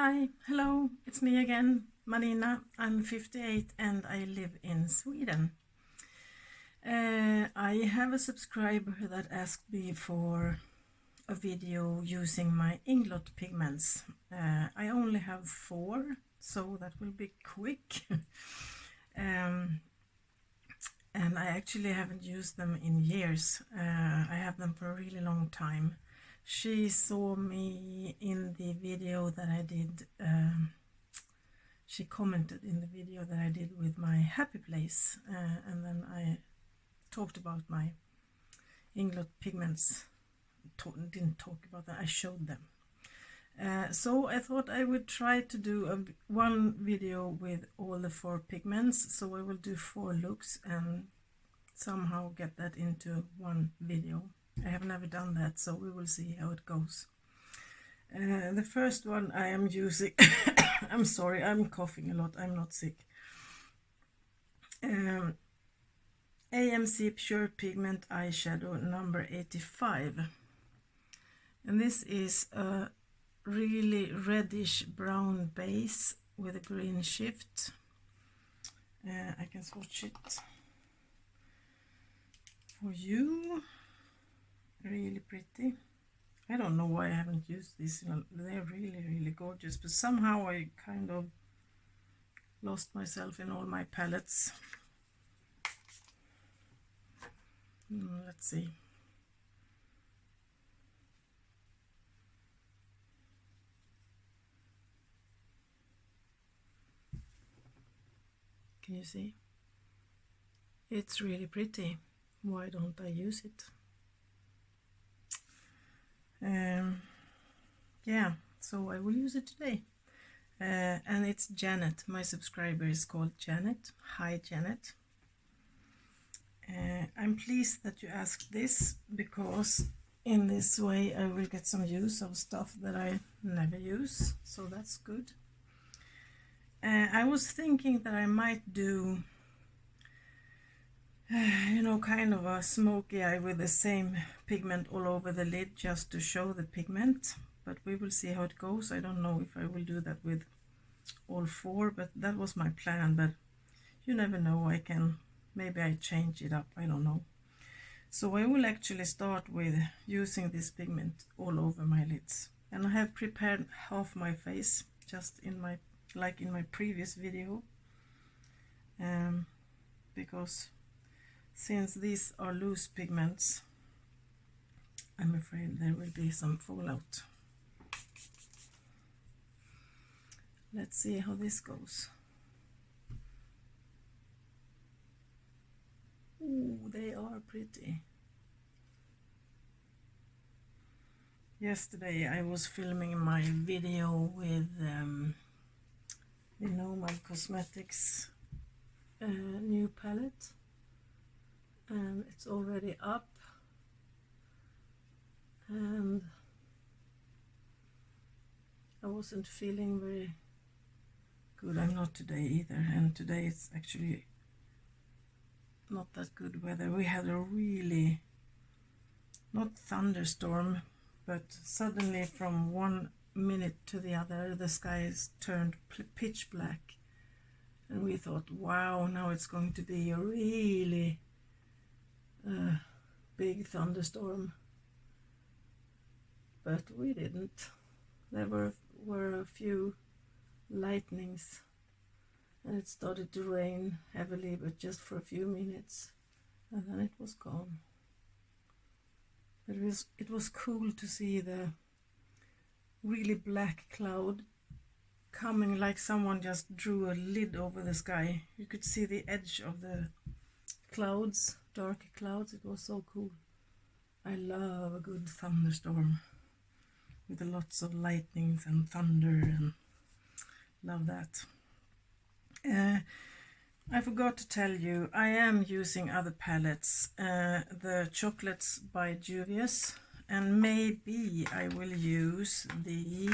Hi, hello, it's me again, Marina. I'm 58 and I live in Sweden. I have a subscriber that asked me for a video using my Inglot pigments. I only have 4, so that will be quick. And I actually haven't used them in years. I have them for a really long time. She saw me in the video that I did, she commented in the video that I did with my happy place, and then I talked about my Inglot pigments. Didn't talk about that, I showed them. So I thought I would try to do one video with all the 4 pigments, so I will do 4 looks and somehow get that into one video. I have never done that, so we will see how it goes. The first one I am using, I'm sorry, I'm coughing a lot, I'm not sick. AMC Pure Pigment Eyeshadow number 85. And this is a really reddish brown base with a green shift. I can swatch it for you. Really pretty. I don't know why I haven't used this. They're really gorgeous, but somehow I kind of lost myself in all my palettes. Let's see. Can you see? It's really pretty. Why don't I use it? Yeah, so I will use it today. And it's Janet. My subscriber is called Janet. Hi, Janet. I'm pleased that you asked this, because in this way I will get some use of stuff that I never use, so that's good. I was thinking that I might do kind of a smoky eye with the same pigment all over the lid, just to show the pigment, but we will see how it goes. I don't know if I will do that with all 4, but that was my plan, but you never know, maybe I change it up, I don't know. So I will actually start with using this pigment all over my lids, and I have prepared half my face, just like in my previous video, because since these are loose pigments, I'm afraid there will be some fallout. Let's see how this goes. Ooh, they are pretty. Yesterday I was filming my video with Inglot Cosmetics new palette, and it's already up, and I wasn't feeling very good. I'm not today either, and today it's actually not that good weather. We had a really, not thunderstorm, but suddenly from one minute to the other the skies turned pitch black, and we thought, wow, now it's going to be a really big thunderstorm, but we didn't. There were a few lightnings, and it started to rain heavily, but just for a few minutes, and then it was gone. But it was cool to see the really black cloud coming, like someone just drew a lid over the sky. You could see the edge of the clouds, dark clouds. It was so cool. I love a good thunderstorm with lots of lightnings and thunder, and love that. I forgot to tell you, I am using other palettes, the chocolates by Juvia's, and maybe I will use the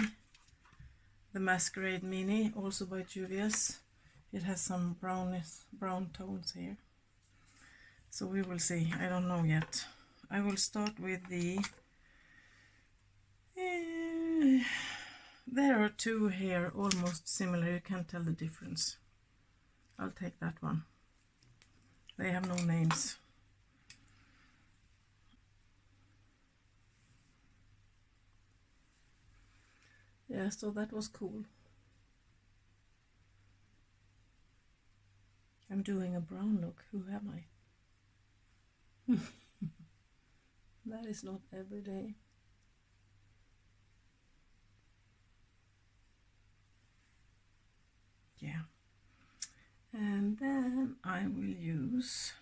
Masquerade Mini, also by Juvia's. It has some brown tones here, so we will see. I don't know yet. I will start with the There are two here almost similar, you can't tell the difference. I'll take that one. They have no names. Yeah, so that was cool. I'm doing a brown look. Who am I? That is not every day. Yeah. And then I will use,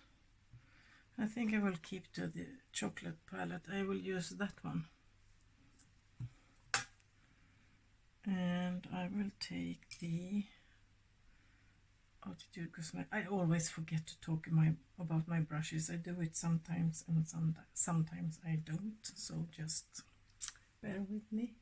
I think I will keep to the chocolate palette. I will use that one. And I will take the Inglot Cosmetics. I always forget to talk about my brushes. I do it sometimes and sometimes I don't, so just bear with me.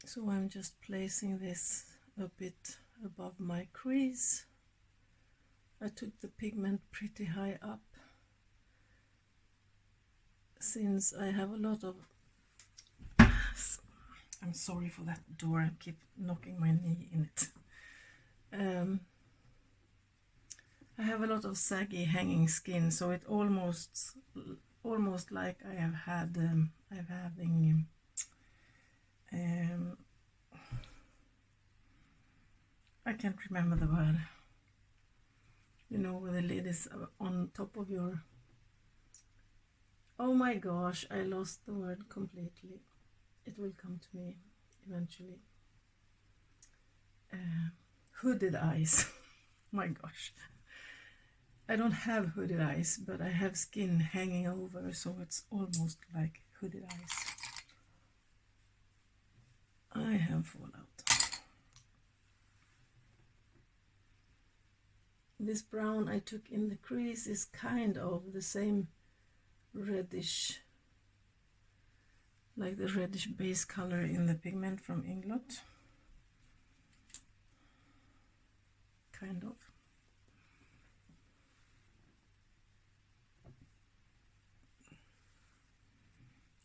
So I'm just placing this a bit above my crease. I took the pigment pretty high up, since I have a lot of, I'm sorry for that door, I keep knocking my knee in it. I have a lot of saggy hanging skin, so it almost like I have had, I'm having I can't remember the word. You know, where the lid is on top of your, oh my gosh, I lost the word completely. It will come to me eventually. Hooded eyes. My gosh. I don't have hooded eyes, but I have skin hanging over, so it's almost like hooded eyes. I have fallout. This brown I took in the crease is kind of the same reddish, like the reddish base color in the pigment from Inglot. Kind of.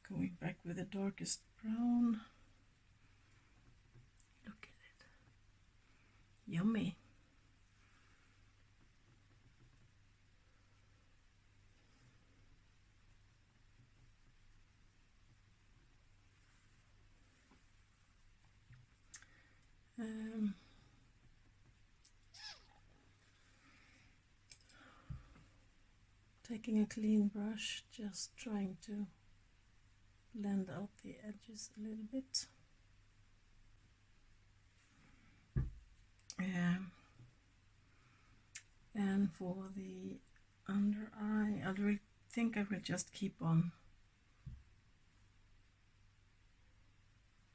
Going back with the darkest brown. Look at it. Yummy. Taking a clean brush, just trying to blend out the edges a little bit. And for the under eye, I think I will just keep on.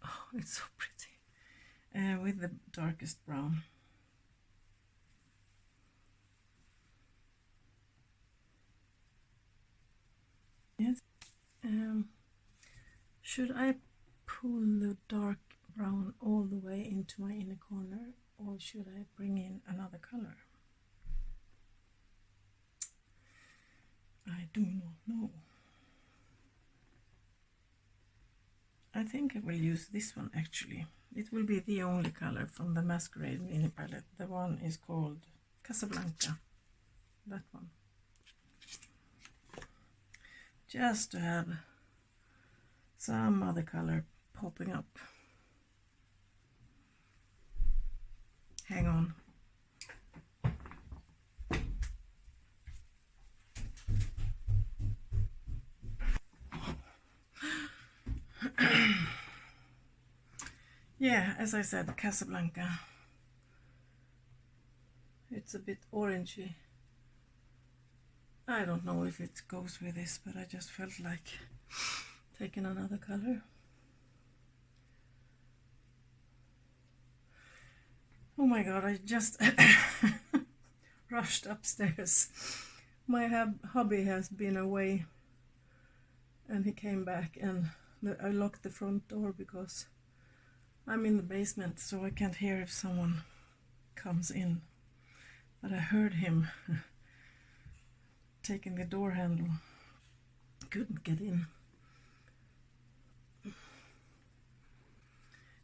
Oh, it's so pretty. With the darkest brown. Yes. Should I pull the dark brown all the way into my inner corner, or should I bring in another color? I do not know. I think I will use this one actually. It will be the only color from the Masquerade mini palette. The one is called Casablanca. That one. Just to have some other color popping up. Hang on. Yeah, as I said, Casablanca. It's a bit orangey. I don't know if it goes with this, but I just felt like taking another color. Oh my god, I just rushed upstairs. My hubby has been away and he came back, and I locked the front door because I'm in the basement, so I can't hear if someone comes in. But I heard him taking the door handle, couldn't get in.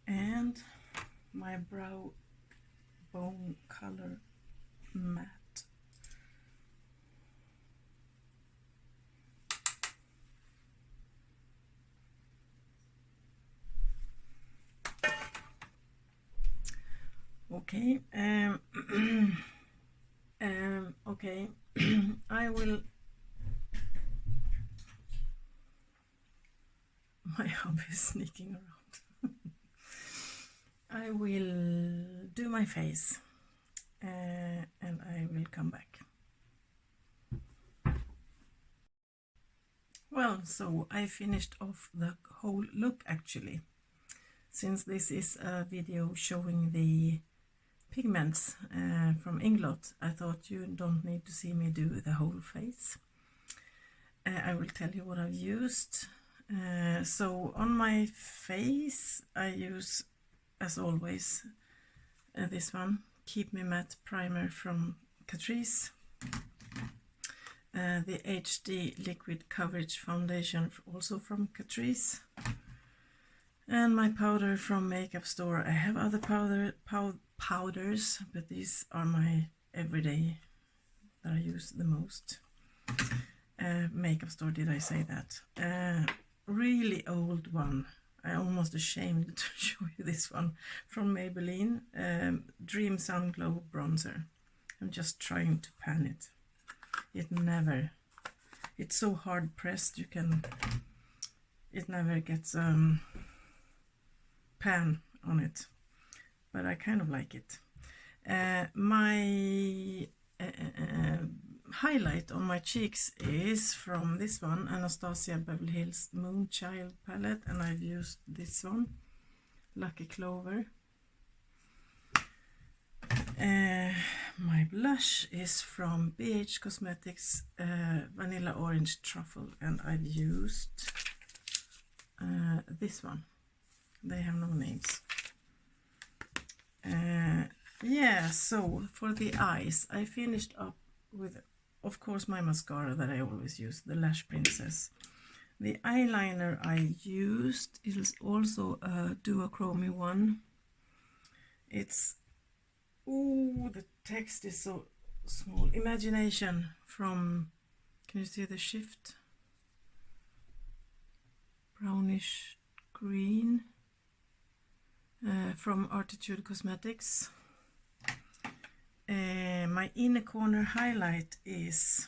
And my brow bone color matte. Okay, okay, I will. My hubby is sneaking around. I will do my face and I will come back. Well, so I finished off the whole look actually. Since this is a video showing the pigments from Inglot, I thought you don't need to see me do the whole face. I will tell you what I've used. So on my face I use, as always, this one, Keep Me Matte Primer from Catrice, the HD Liquid Coverage Foundation also from Catrice, and my powder from Makeup Store. I have other powders, but these are my everyday that I use the most. Makeup Store, did I say that? Really old one. I'm almost ashamed to show you this one from Maybelline, Dream Sun Glow Bronzer. I'm just trying to pan it. It's so hard pressed, it never gets pan on it, but I kind of like it. My highlight on my cheeks is from this one, Anastasia Beverly Hills Moonchild palette, and I've used this one, Lucky Clover. My blush is from BH Cosmetics, Vanilla Orange Truffle, and I've used this one. They have no names. Yeah, so for the eyes, I finished up with, of course, my mascara that I always use, the Lash Princess. The eyeliner I used is also a duochrome one. It's, oh, the text is so small. Imagination from, can you see the shift? Brownish green, from Artitude Cosmetics. My inner corner highlight is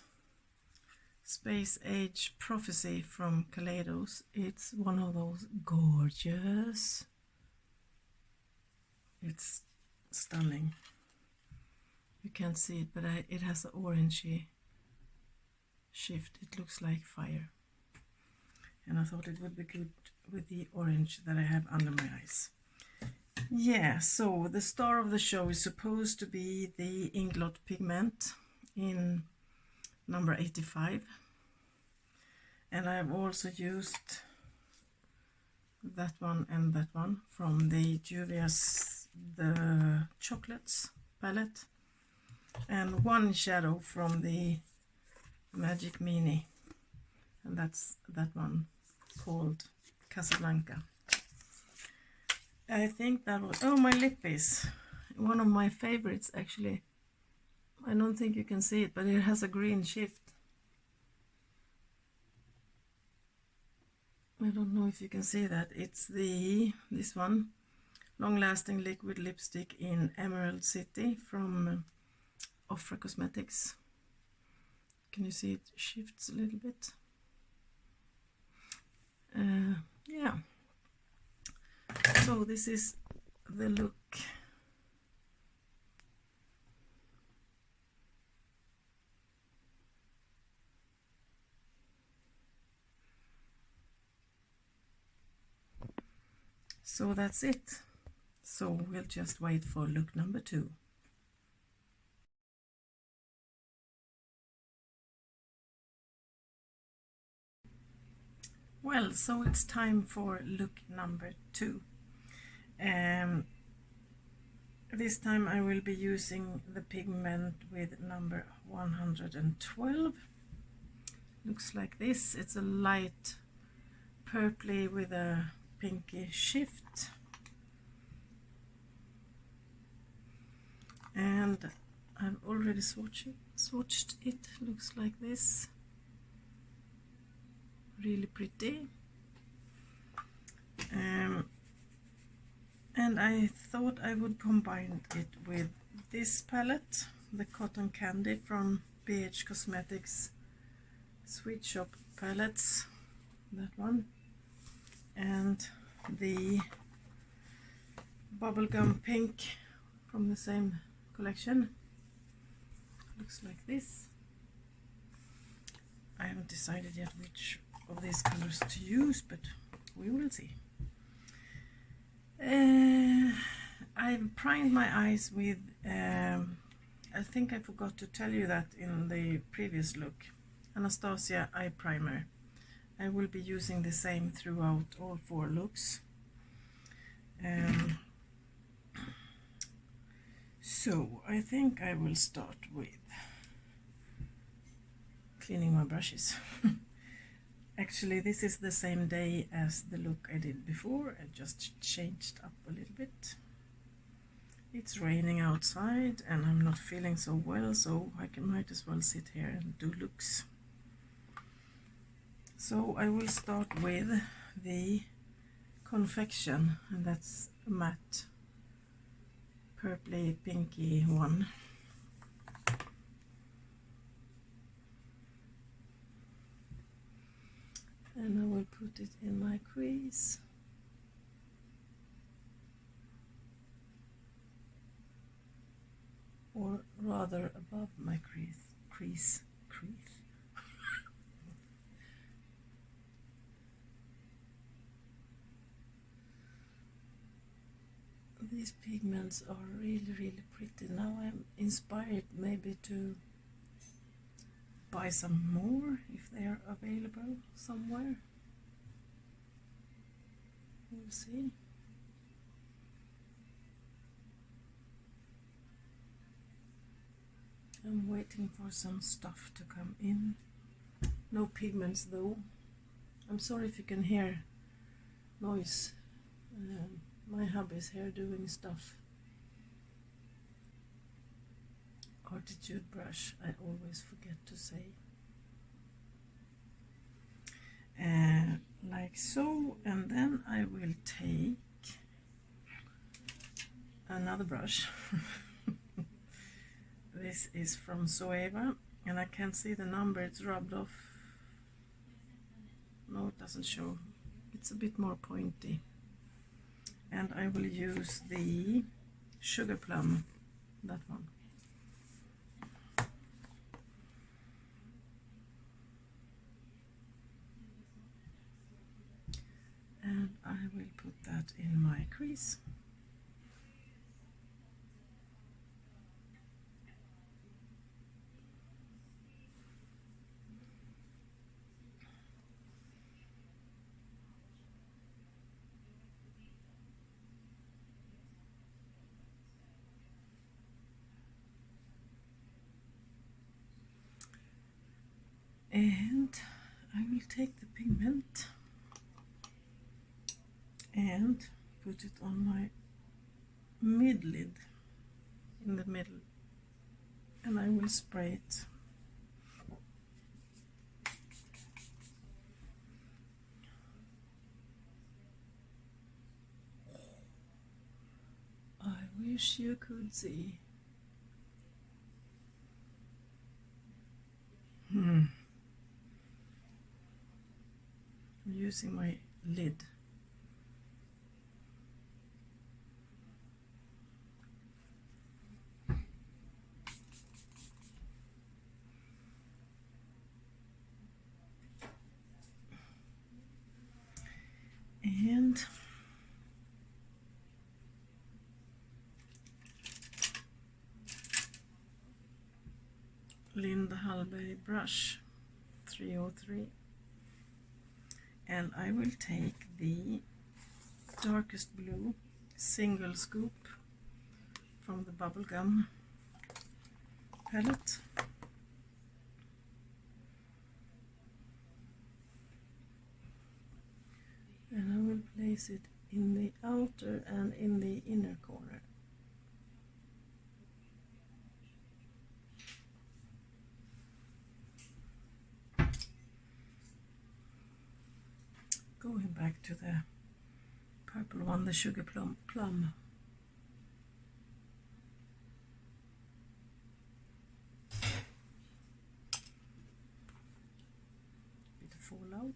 Space Age Prophecy from Kaleidos. It's one of those gorgeous. It's stunning. You can't see it, but it has an orangey shift. It looks like fire. And I thought it would be good with the orange that I have under my eyes. Yeah, so the star of the show is supposed to be the Inglot pigment in number 85. And I've also used that one and that one from the Juvia's The Chocolates palette. And one shadow from the Magic Mini. And that's that one called Casablanca. I think that was, oh, my lip is one of my favorites actually. I don't think you can see it, but it has a green shift. I don't know if you can see that. It's this one, Long Lasting Liquid Lipstick in Emerald City from Ofra Cosmetics. Can you see it shifts a little bit? Yeah. So this is the look. So that's it. So we'll just wait for look number 2. Well, so it's time for look number 2. This time I will be using the pigment with number 112. looks like this. It's a light purpley with a pinky shift, and I've already swatched it. Looks like this, really pretty. And I thought I would combine it with this palette, the Cotton Candy from Inglot Cosmetics Sweet Shop palettes, that one, and the Bubblegum Pink from the same collection. Looks like this. I haven't decided yet which of these colors to use, but we will see. I've primed my eyes with, I think I forgot to tell you that in the previous look, Anastasia eye primer. I will be using the same throughout all 4 looks. So I think I will start with cleaning my brushes. Actually, this is the same day as the look I did before. I just changed up a little bit. It's raining outside and I'm not feeling so well, so I might as well sit here and do looks. So I will start with the Confection, and that's a matte purpley pinky one. And I will put it in my crease. Or rather above my crease. These pigments are really pretty. Now I'm inspired maybe to buy some more if they are available somewhere. We'll see. I'm waiting for some stuff to come in. No pigments though. I'm sorry if you can hear noise. My hubby's here doing stuff. Attitude brush, I always forget to say. Like so, and then I will take another brush. This is from Zoeva, and I can't see the number, it's rubbed off. No, it doesn't show. It's a bit more pointy. And I will use the Sugar Plum, that one. And I will put that in my crease. And I will take the pigment and put it on my mid lid, in the middle, and I will spray it. I wish you could see. I'm using my lid. And Linda Hallberg brush 303, and I will take the darkest blue single scoop from the Bubblegum palette, place it in the outer and in the inner corner. Going back to the purple one, the Sugar Plum. Bit of fallout.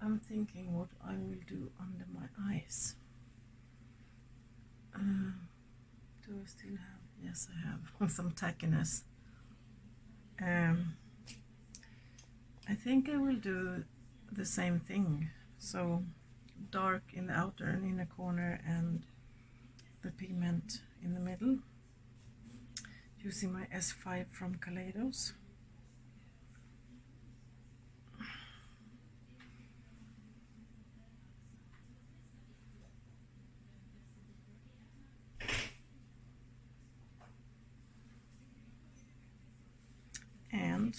I'm thinking what I will do under my eyes. Do I still have? Yes, I have some tackiness. I think I will do the same thing. So dark in the outer and inner corner and the pigment in the middle. Using my S5 from Kaleidos. And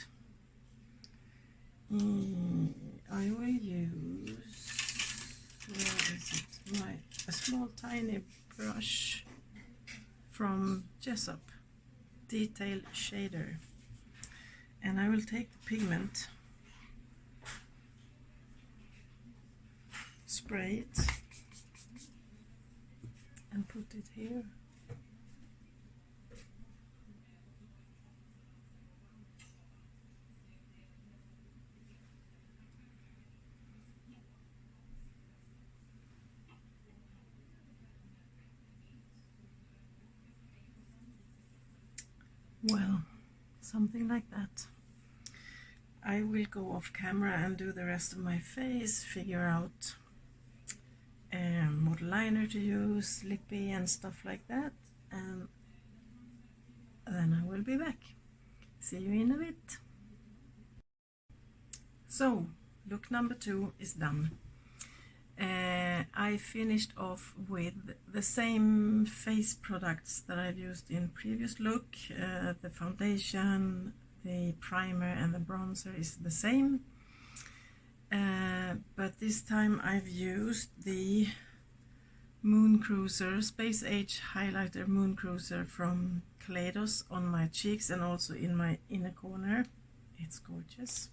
I will use, where is it? A small tiny brush from Jessup, Detail Shader. And I will take the pigment, spray it, and put it here. Well, something like that. I will go off camera and do the rest of my face, figure out what liner to use, lippy and stuff like that, and then I will be back. See you in a bit. So, look number 2 is done. I finished off with the same face products that I've used in previous look. The foundation, the primer and the bronzer is the same. But this time I've used the Moon Cruiser, Space Age Highlighter Moon Cruiser from Kaleidos on my cheeks and also in my inner corner. It's gorgeous.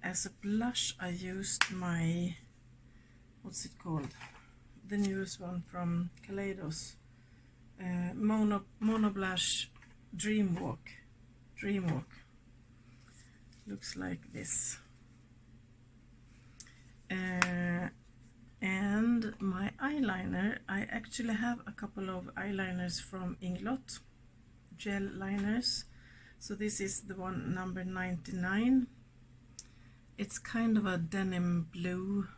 As a blush I used my, what's it called? The newest one from Kaleidos. Mono Blush Dreamwalk. Looks like this. And my eyeliner, I actually have a couple of eyeliners from Inglot, gel liners. So this is the one number 99. It's kind of a denim blue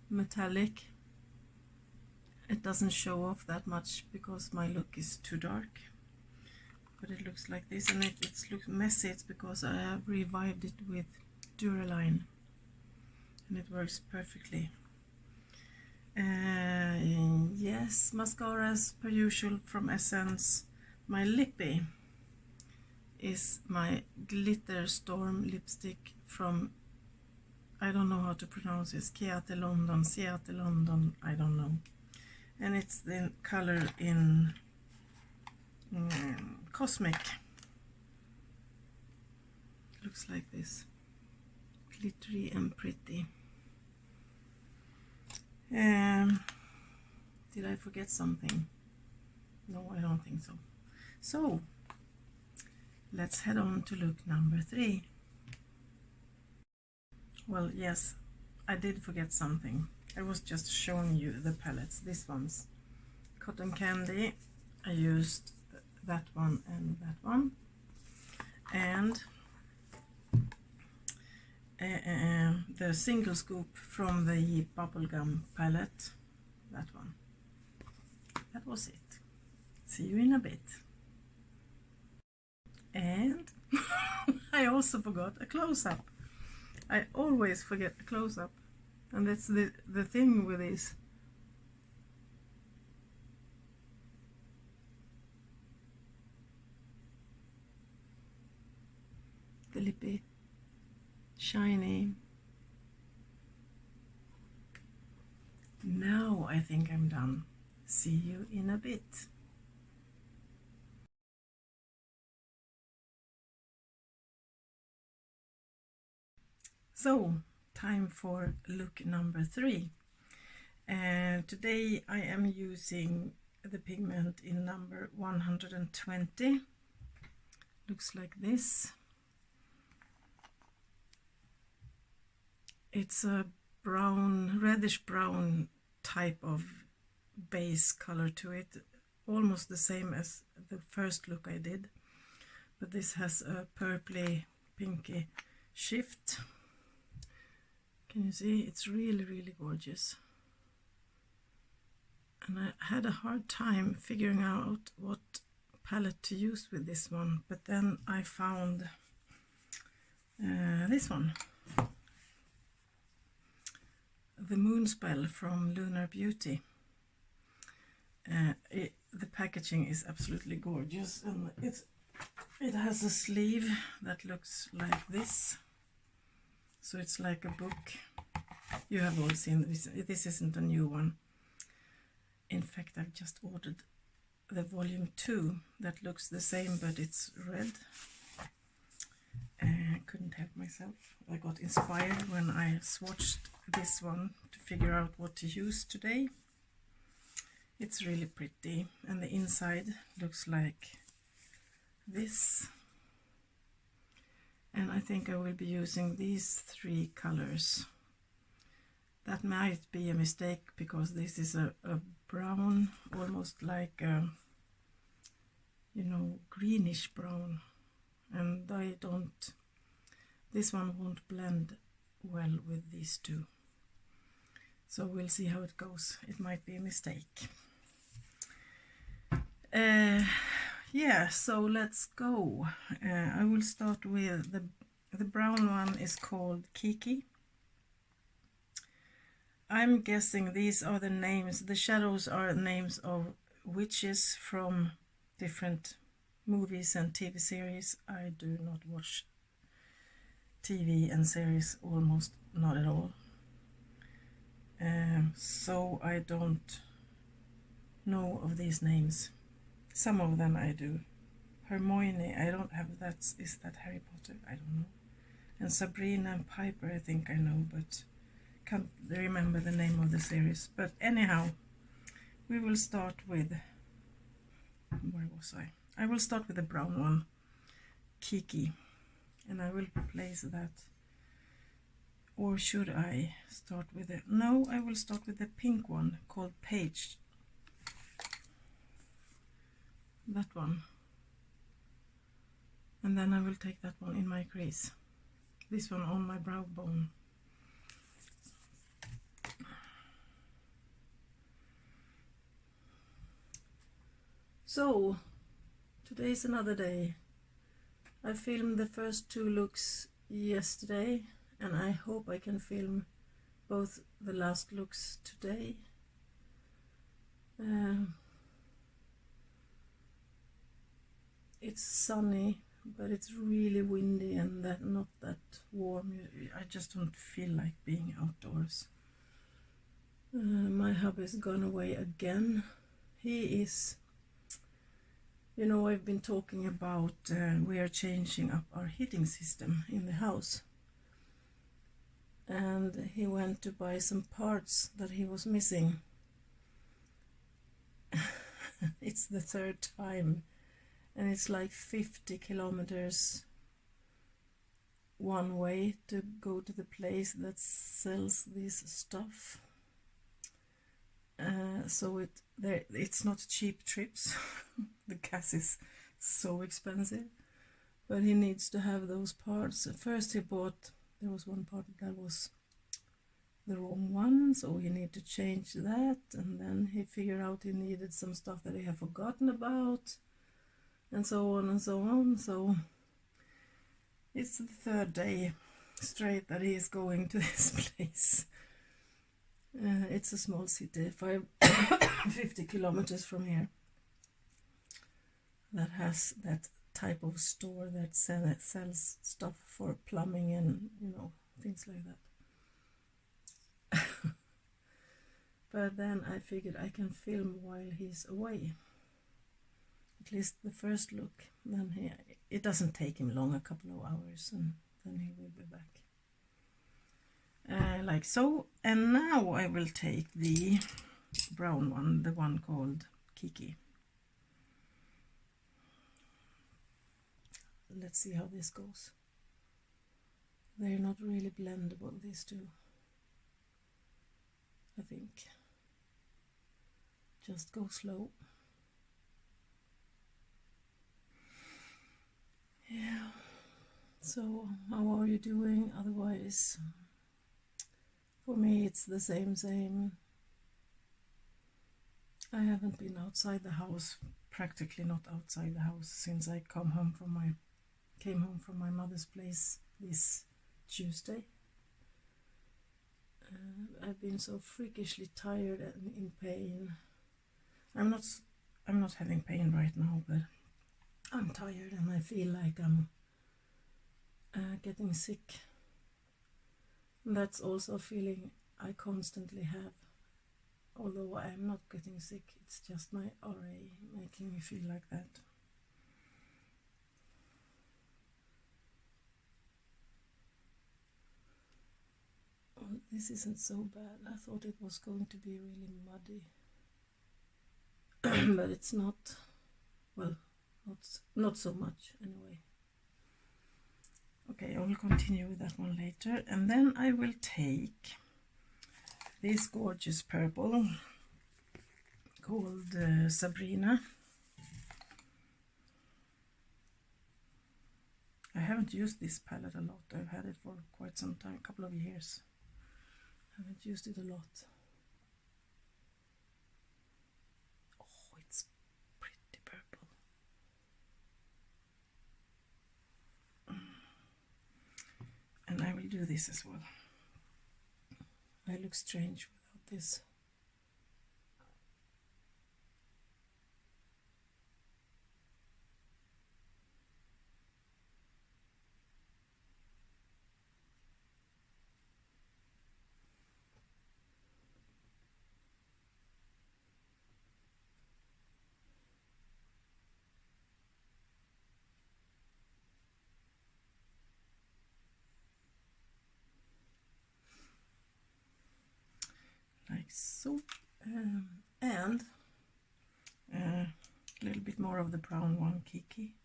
metallic. It doesn't show off that much because my look is too dark. But it looks like this, and if it looks messy, it's because I have revived it with Duraline. And it works perfectly. Yes, mascaras per usual from Essence. My lippy is my Glitter Storm lipstick from, I don't know how to pronounce it, Seattle, London, I don't know. And it's the color in Cosmic. Looks like this, glittery and pretty. Did I forget something? No, I don't think so. So let's head on to look number 3. Well, yes, I did forget something. I was just showing you the palettes. This one's Cotton Candy. I used that one and that one. And the single scoop from the Bubblegum palette. That one. That was it. See you in a bit. And I also forgot a close-up. I always forget a close-up, and that's the thing with this. The lippy, shiny, Now I think I'm done. See you in a bit. So, time for look number 3. And today I am using the pigment in number 120. Looks like this. It's a brown, reddish brown type of base color to it, almost the same as the first look I did, but this has a purpley pinky shift. Can you see? It's really gorgeous. And I had a hard time figuring out what palette to use with this one, but then I found this one, the Moon Spell from Lunar Beauty. The packaging is absolutely gorgeous, and it has a sleeve that looks like this, so it's like a book. You have all seen this. This isn't a new one. In fact, I've just ordered the volume 2 that looks the same, but it's red. Couldn't help myself. I got inspired when I swatched this one to figure out what to use today. It's really pretty, and the inside looks like this. And I think I will be using these 3 colors. That might be a mistake because this is a brown, almost like a, you know, greenish brown, and this one won't blend well with these 2. So we'll see how it goes. It might be a mistake. Yeah, so let's go. I will start with the brown one is called Kiki. I'm guessing these are the names, the shadows are names of witches from different movies and TV series. I do not watch TV and series, almost not at all. So I don't know of these names. Some of them I do. Hermione, I don't have that. Is that Harry Potter? I don't know. And Sabrina and Piper, I think I know, but can't remember the name of the series. But anyhow, we will start with, where was I? I will start with the brown one, Kiki, and I will place that. Or should I start with it? No, I will start with the pink one called Page. That one. And then I will take that one in my crease. This one on my brow bone. So, today's another day. I filmed the first 2 looks yesterday, and I hope I can film both the last looks today. It's sunny, but it's really windy and not that warm. I just don't feel like being outdoors. My hubby's gone away again. He is, you know, I've been talking about we are changing up our heating system in the house. And he went to buy some parts that he was missing. It's the 3rd time, and it's like 50 kilometers one way to go to the place that sells this stuff. So it's not cheap trips. The gas is so expensive, but he needs to have those parts. At first he bought, there was one part that was the wrong one, so he needed to change that, and then he figured out he needed some stuff that he had forgotten about, and so on and so on. So it's the 3rd day straight that he is going to this place. It's a small city, 50 kilometers from here, that has that type of store that sells stuff for plumbing and, you know, things like that. But then I figured I can film while he's away. At least the first look. Then it doesn't take him long, a couple of hours, and then he will be back. Like so. And now I will take the brown one, the one called Kiki. Let's see how this goes. They're not really blendable, these two, I think. Just go slow. Yeah. So how are you doing? Otherwise, for me it's the same. I haven't been outside the house, practically not outside the house, since I came home from my mother's place this Tuesday. I've been so freakishly tired and in pain. I'm not having pain right now, but I'm tired and I feel like I'm getting sick. And that's also a feeling I constantly have. Although I'm not getting sick, it's just my RA making me feel like that. Well, this isn't so bad. I thought it was going to be really muddy. But it's not. Well, not so much anyway. Okay, I will continue with that one later. And then I will take this gorgeous purple called Sabrina. I haven't used this palette a lot. I've had it for quite some time, a couple of years. I haven't used it a lot. Oh, it's pretty purple. And I will do this as well. I look strange without this. Like so. And a little bit more of the brown one, Kiki.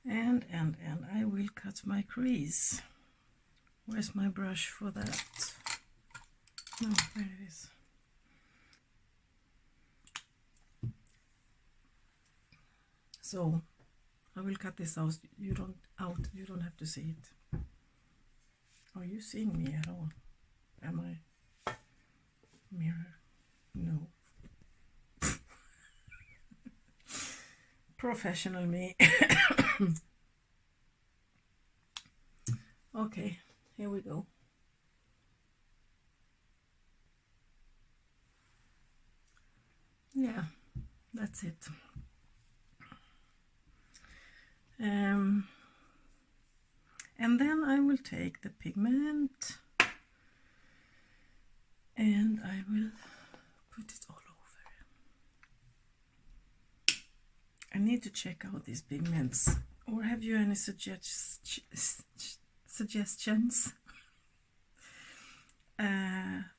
And I will cut my crease. Where's my brush for that? No, there it is. So I will cut this out. You don't have to see it. Are you seeing me at all? Am I? Mirror? No. Professional me. Okay, here we go. Yeah, that's it. And then I will take the pigment and I will put it all over. I need to check out these pigments. Or have you any suggestions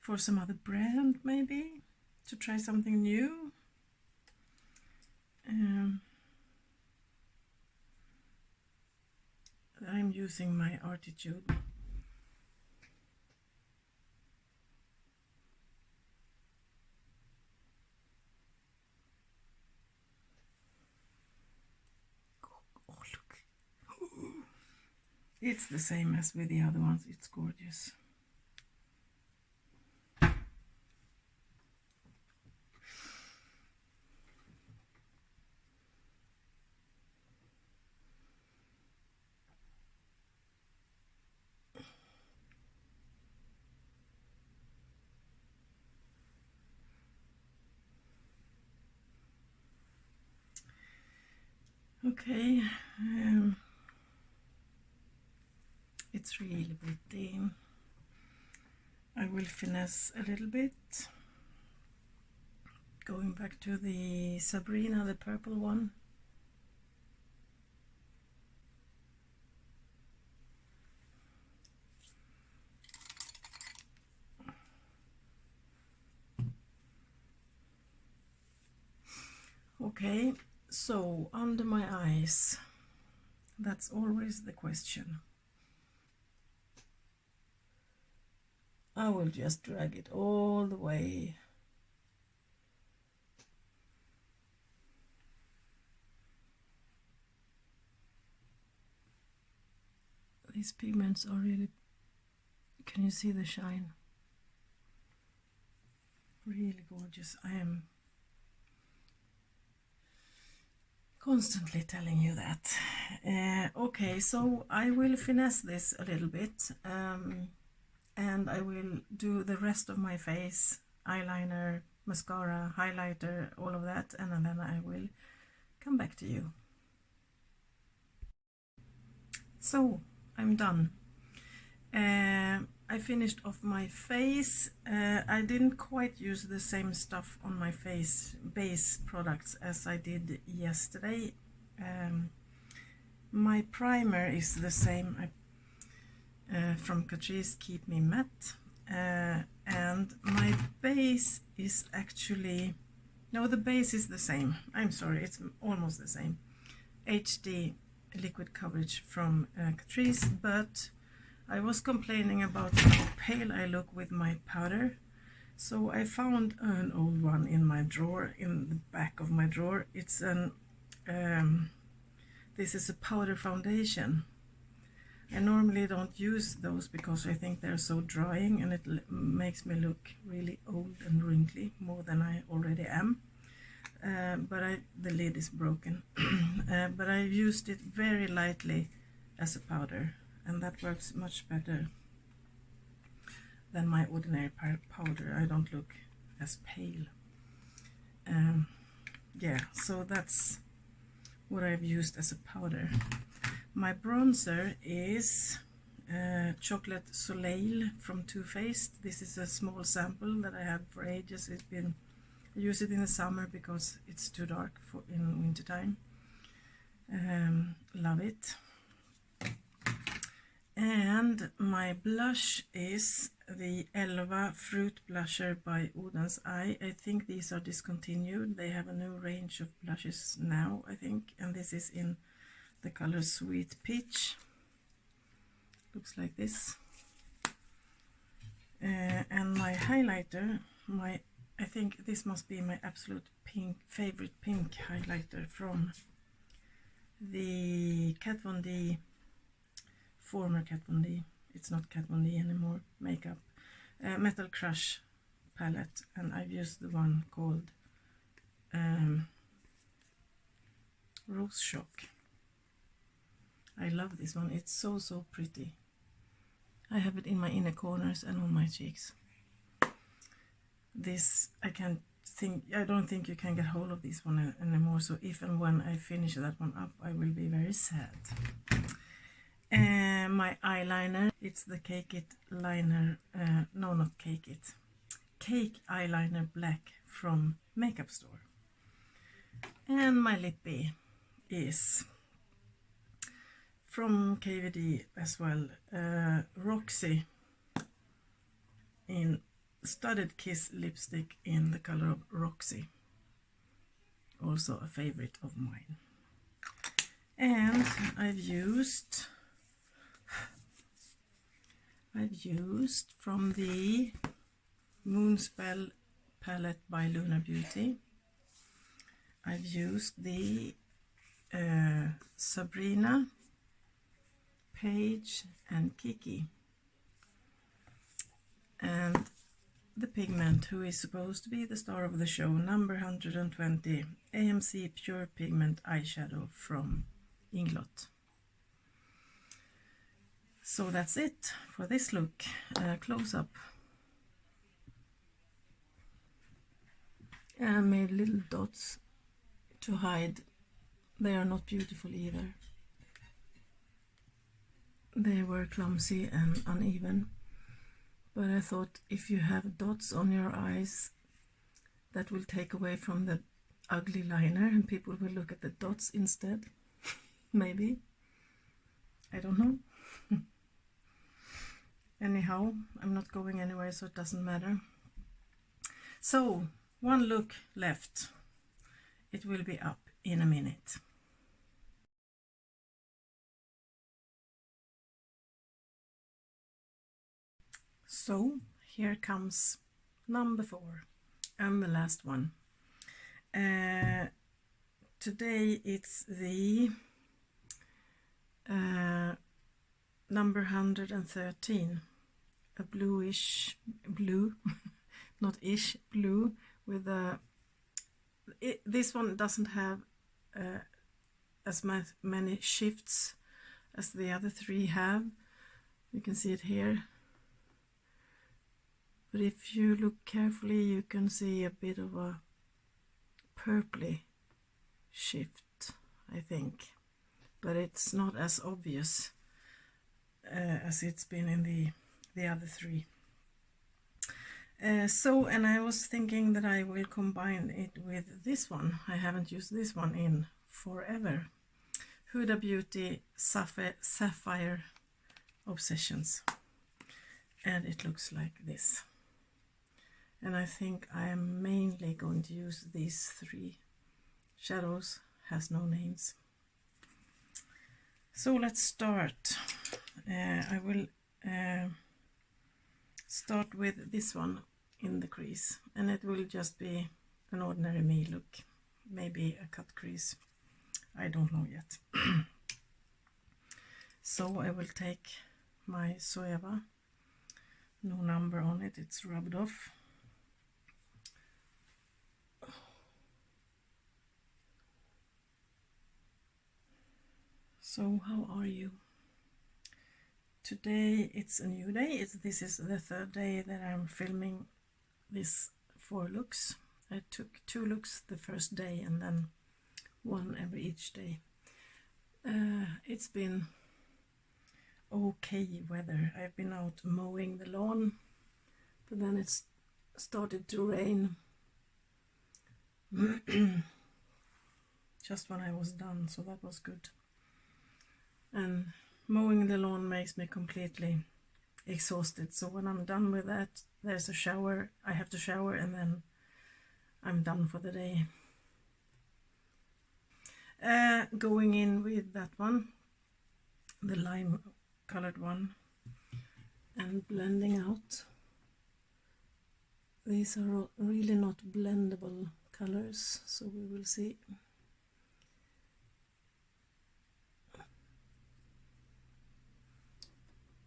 for some other brand, maybe, to try something new? I'm using my Artitude. Oh, look. It's the same as with the other ones. It's gorgeous. Okay, It's really pretty. I will finesse a little bit. Going back to the Sabrina, the purple one. Okay, so under my eyes, that's always the question. I will just drag it all the way. These pigments are really, can you see the shine? Really gorgeous. I am constantly telling you that. Okay, so I will finesse this a little bit, and I will do the rest of my face, eyeliner, mascara, highlighter, all of that, and then I will come back to you. So I'm done. I finished off my face. I didn't quite use the same stuff on my face base products as I did yesterday. My primer is the same from Catrice Keep Me Matte, and my base is actually, no, the base is the same. I'm sorry, it's almost the same. HD liquid coverage from Catrice, but I was complaining about how pale I look with my powder, so I found an old one in my drawer, in the back of my drawer. It's an this is a powder foundation. I normally don't use those because I think they're so drying and it makes me look really old and wrinkly, more than I already am. But the lid is broken. But I used it very lightly as a powder, and that works much better than my ordinary powder. I don't look as pale. Yeah, so that's what I've used as a powder. My bronzer is Chocolate Soleil from Too Faced. This is a small sample that I had for ages. I use it in the summer because it's too dark in winter time. Love it. And my blush is the Elva Fruit Blusher by Oden's Eye. I think these are discontinued. They have a new range of blushes now, I think, and this is in the color Sweet Peach. Looks like this. And my highlighter, I think this must be my absolute favorite pink highlighter from the Kat Von D, former Kat Von D, it's not Kat Von D anymore, makeup, Metal Crush palette, and I've used the one called Rose Shock. I love this one, it's so pretty. I have it in my inner corners and on my cheeks. This, I don't think you can get hold of this one anymore, so if and when I finish that one up, I will be very sad. My eyeliner, it's the Cake It liner, no, not Cake It, Cake Eyeliner Black from Makeup Store. And my lippy is from KVD as well, Roxy in Studded Kiss lipstick in the color of Roxy, also a favorite of mine. And I've used from the Moonspell palette by Luna Beauty, I've used the Sabrina, Paige and Kiki, and the pigment who is supposed to be the star of the show, number 120, AMC Pure Pigment Eyeshadow from Inglot. So that's it for this look. Close up. And I made little dots to hide. They are not beautiful either. they were clumsy and uneven, but I thought if you have dots on your eyes, that will take away from the ugly liner and people will look at the dots instead. Maybe, I don't know. Anyhow, I'm not going anywhere, so it doesn't matter. So, one look left. It will be up in a minute. So, here comes number 4 and the last one. Today it's the number 113, a bluish blue, not ish, blue with a... this one doesn't have as many shifts as the other 3 have. You can see it here. But if you look carefully, you can see a bit of a purpley shift, I think. But it's not as obvious as it's been in the other 3. And I was thinking that I will combine it with this one. I haven't used this one in forever. Huda Beauty Sapphire Obsessions. And it looks like this. And I think I am mainly going to use these 3 shadows, has no names. So let's start. I will start with this one in the crease, and it will just be an ordinary me look, maybe a cut crease, I don't know yet. So I will take my Zoeva, no number on it, it's rubbed off. So how are you? Today it's a new day. This is the 3rd day that I'm filming this 4 looks. I took 2 looks the first day and then 1 every each day. It's been okay weather. I've been out mowing the lawn, but then it's started to rain just when I was done, so that was good. And mowing the lawn makes me completely exhausted, so when I'm done with that, there's a shower. I have to shower and then I'm done for the day. Going in with that one, the lime colored one, and blending out. These are really not blendable colors, so we will see.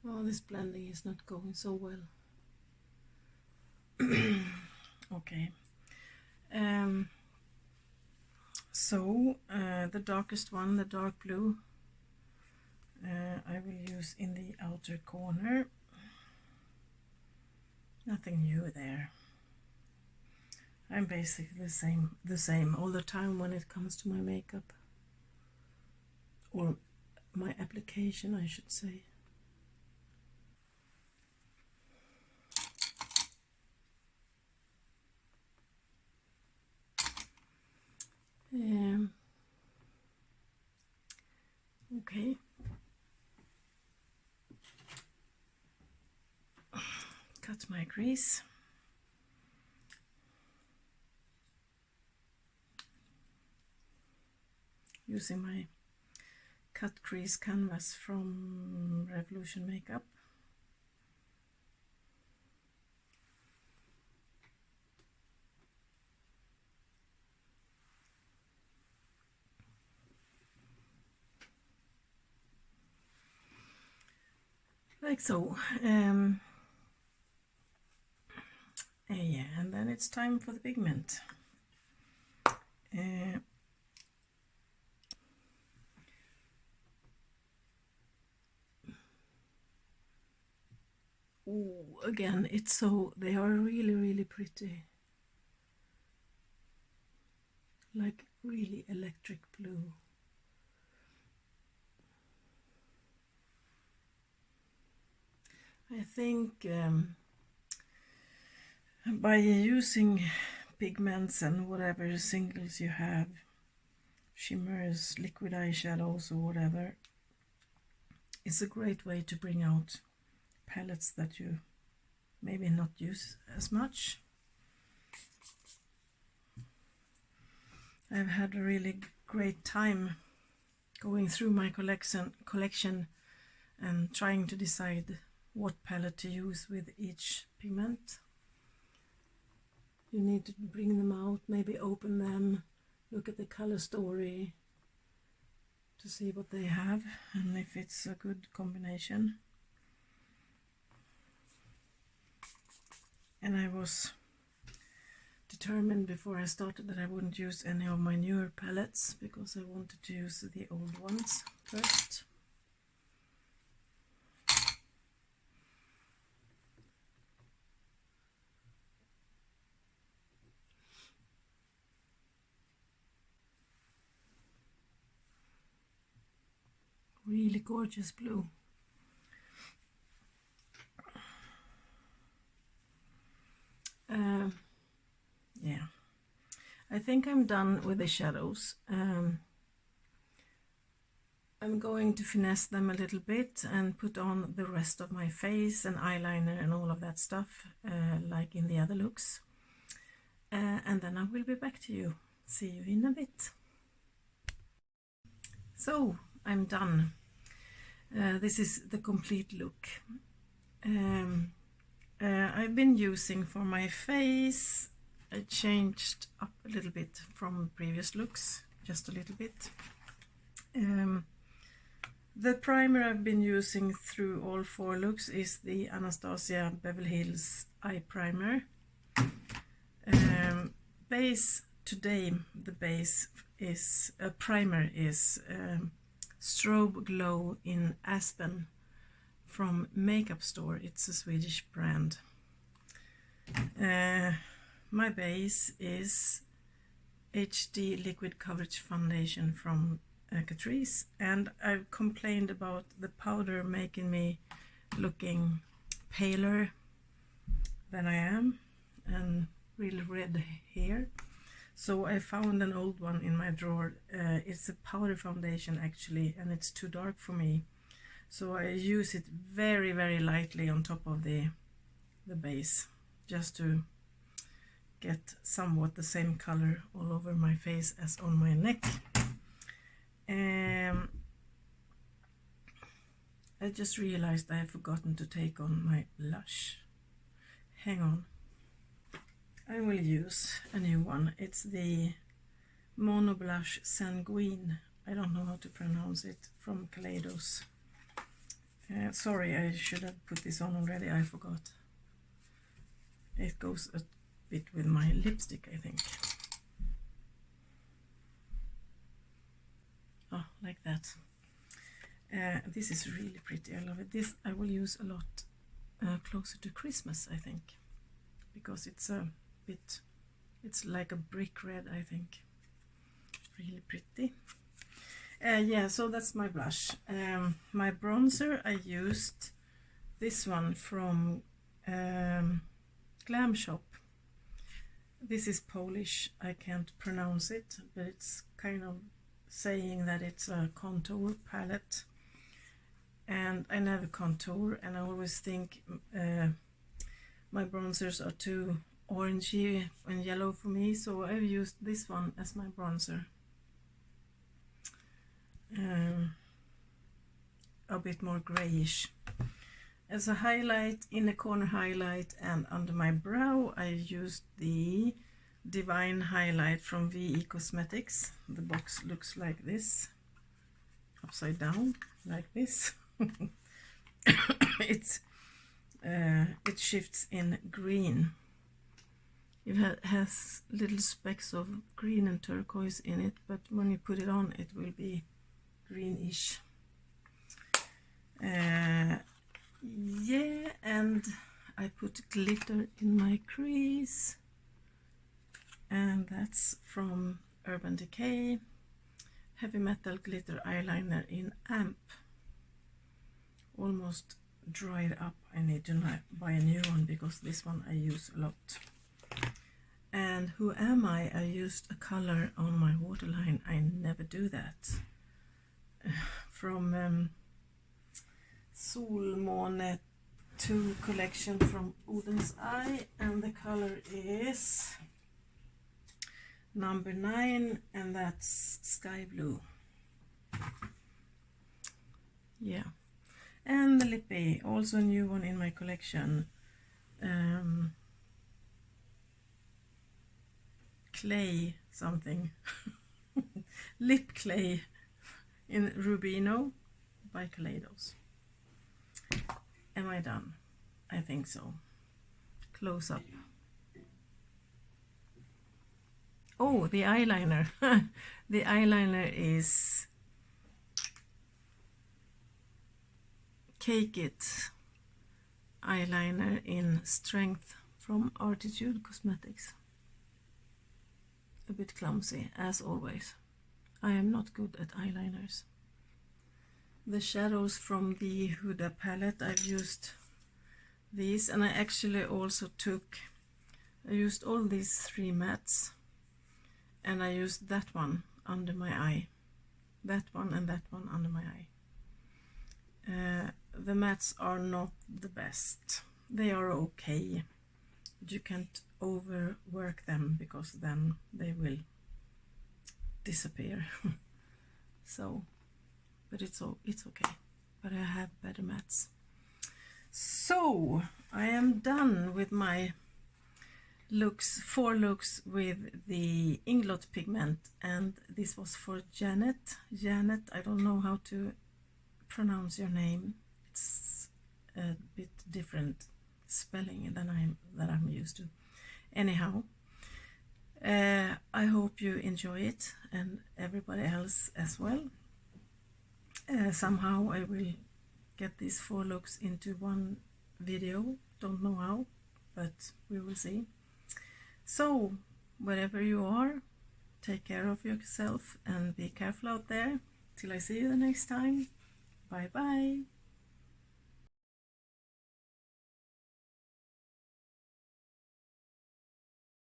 Oh, this blending is not going so well. Okay. So the darkest one, the dark blue, I will use in the outer corner. Nothing new there. I'm basically the same all the time when it comes to my makeup, or my application, I should say. Okay. Cut my crease. Using my cut crease canvas from Revolution Makeup. Like so. Yeah, and then it's time for the pigment. Oh, again, it's so, they are really pretty. Like really electric blue. I think by using pigments and whatever singles you have, shimmers, liquid eyeshadows or whatever, it's a great way to bring out palettes that you maybe not use as much. I've had a really great time going through my collection and trying to decide what palette to use with each pigment. You need to bring them out, maybe open them, look at the color story to see what they have and if it's a good combination. And I was determined before I started that I wouldn't use any of my newer palettes because I wanted to use the old ones first. Really gorgeous blue. Yeah, I think I'm done with the shadows. I'm going to finesse them a little bit and put on the rest of my face and eyeliner and all of that stuff, like in the other looks. And then I will be back to you. See you in a bit. So, I'm done. This is the complete look. I've been using for my face, I changed up a little bit from previous looks, just a little bit. The primer I've been using through all 4 looks is the Anastasia Beverly Hills Eye Primer. Base today, the base is primer is Strobe Glow in Aspen from Makeup Store. It's a Swedish brand. My base is HD Liquid Coverage Foundation from Catrice, and I've complained about the powder making me looking paler than I am and really red hair. So I found an old one in my drawer. It's a powder foundation actually, and it's too dark for me. So I use it very, very lightly on top of the base, just to get somewhat the same color all over my face as on my neck. I just realized I have forgotten to take on my blush. Hang on. I will use a new one. It's the Mono Blush Sanguine. I don't know how to pronounce it, from Kaleidos. Sorry, I should have put this on already, I forgot. It goes a bit with my lipstick, I think. Oh, like that. This is really pretty, I love it. This I will use a lot closer to Christmas, I think, because it's a bit, it's like a brick red, I think. Really pretty. Yeah, so that's my blush. My bronzer, I used this one from Glam Shop. This is Polish, I can't pronounce it, but it's kind of saying that it's a contour palette. And I never contour, and I always think my bronzers are too orangey and yellow for me, so I've used this one as my bronzer. A bit more grayish. As a highlight, inner corner highlight, and under my brow, I used the Divine Highlight from VE Cosmetics. The box looks like this, upside down, like this. It shifts in green. It has little specks of green and turquoise in it, but when you put it on, it will be greenish. Yeah, and I put glitter in my crease, and that's from Urban Decay Heavy Metal Glitter Eyeliner in Amp. Almost dried up. I need to buy a new one because this one I use a lot. And who am I? I used a color on my waterline. I never do that. From Solmåne 2 collection from Oden's Eye, and the color is number 9, and that's sky blue. Yeah. And the lippy, also a new one in my collection. Clay something. Lip clay in Rubino by Kaleidos. Am I done? I think so. Close up. Oh, the eyeliner. The eyeliner is Cake It eyeliner in Strength from Inglot Cosmetics. A bit clumsy, as always. I am not good at eyeliners. The shadows from the Huda palette, I've used these, and I actually also I used all these 3 mattes, and I used that one under my eye, that one and that one under my eye. The mattes are not the best. They are okay, but you can't overwork them because then they will disappear. So, but it's okay. But I have better mattes. So I am done with my looks, 4 looks with the Inglot pigment, and this was for Janet. Janet, I don't know how to pronounce your name. It's a bit different spelling than I'm used to. Anyhow, I hope you enjoy it, and everybody else as well. Somehow I will get these 4 looks into one video. Don't know how, but we will see. So wherever you are, take care of yourself and be careful out there. Till I see you the next time. Bye bye.